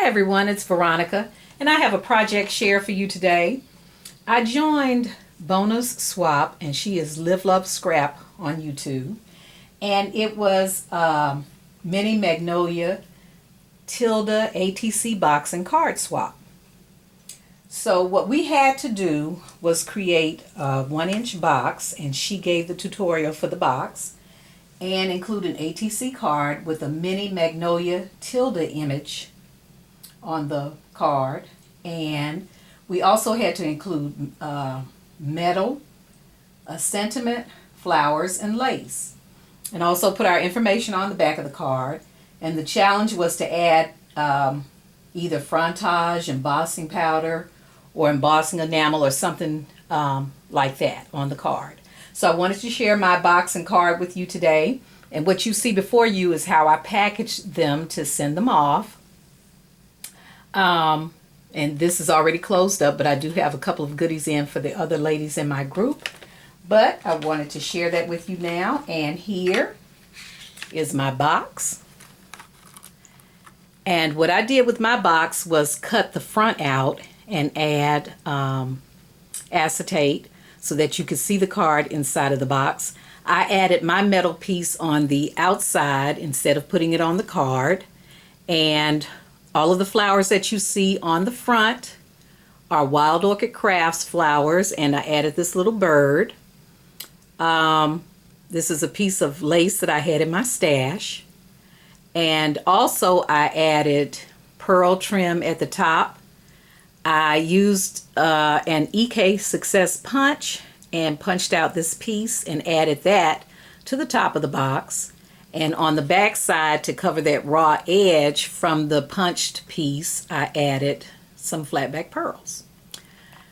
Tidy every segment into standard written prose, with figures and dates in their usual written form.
Hi everyone, it's Veronica, and I have a project share for you today. I joined Bona's Swap, and she is Live Love Scrap on YouTube, and it was mini Magnolia Tilda ATC box and card swap. So what we had to do was create a 1-inch box, and she gave the tutorial for the box, and include an ATC card with a mini Magnolia Tilda image on the card. And we also had to include metal, a sentiment, flowers, and lace, and also put our information on the back of the card. And the challenge was to add either frontage, embossing powder, or embossing enamel, or something like that on the card. So I wanted to share my box and card with you today. And what you see before you is how I packaged them to send them off. And this is already closed up, but I do have a couple of goodies in for the other ladies in my group. But I wanted to share that with you now. And here is my box. And what I did with my box was cut the front out and add acetate so that you could see the card inside of the box. I added my metal piece on the outside instead of putting it on the card. And all of the flowers that you see on the front are Wild Orchid Crafts flowers, and I added this little bird. This is a piece of lace that I had in my stash. And also I added pearl trim at the top. I used an EK Success punch and punched out this piece and added that to the top of the box. And on the back side, to cover that raw edge from the punched piece, I added some flatback pearls.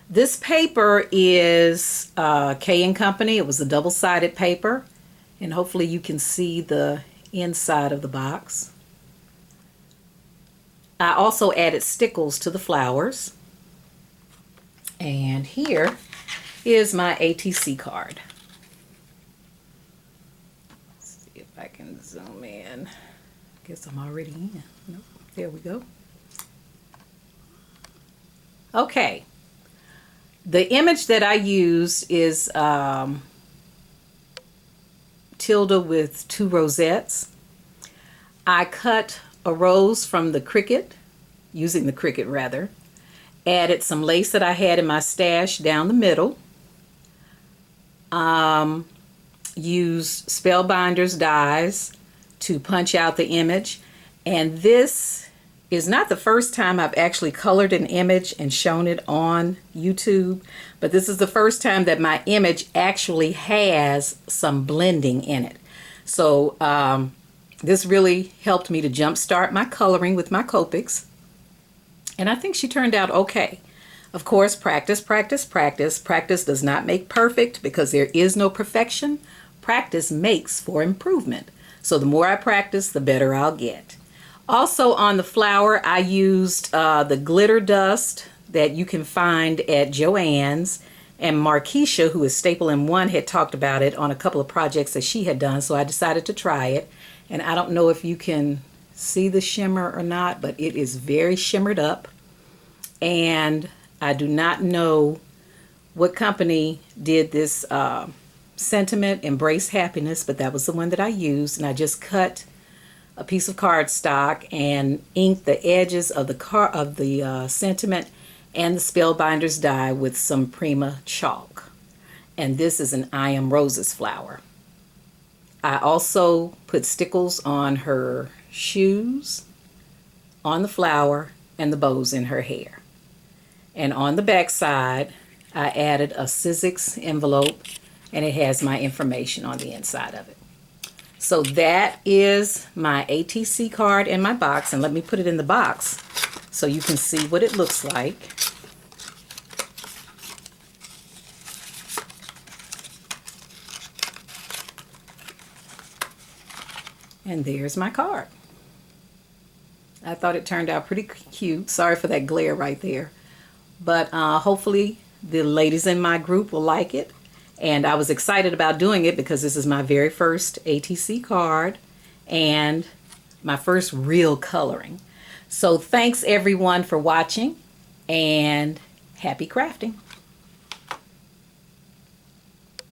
This paper is K & Company. It was a double-sided paper, and hopefully you can see the inside of the box. I also added stickles to the flowers. And here is my ATC card. I can zoom in. Guess I'm already in. Nope. There we go. Okay. The image that I used is Tilda with 2 rosettes. I cut a rose from the cricket, using the cricket rather. Added some lace that I had in my stash down the middle. Used Spellbinders dies to punch out the image, and this is not the first time I've actually colored an image and shown it on YouTube, but this is the first time that my image actually has some blending in it. So this really helped me to jumpstart my coloring with my Copics, and I think she turned out okay. Of course, practice, practice, practice. Practice does not make perfect, because there is no perfection. Practice makes for improvement. So the more I practice, the better I'll get. Also on the flower, I used the glitter dust that you can find at Joann's. And Markeisha, who is Staple in One, had talked about it on a couple of projects that she had done. So I decided to try it. And I don't know if you can see the shimmer or not, but it is very shimmered up. And I do not know what company did this sentiment, Embrace Happiness, but that was the one that I used. And I just cut a piece of cardstock and inked the edges of the sentiment and the Spellbinders die with some Prima chalk. And this is an I Am Roses flower. I also put stickles on her shoes, on the flower, and the bows in her hair. And on the back side, I added a Sizzix envelope, and it has my information on the inside of it. So that is my ATC card in my box, and let me put it in the box so you can see what it looks like. And there's my card. I thought it turned out pretty cute. Sorry for that glare right there. But hopefully the ladies in my group will like it. And I was excited about doing it because this is my very first ATC card and my first real coloring. So thanks everyone for watching, and happy crafting.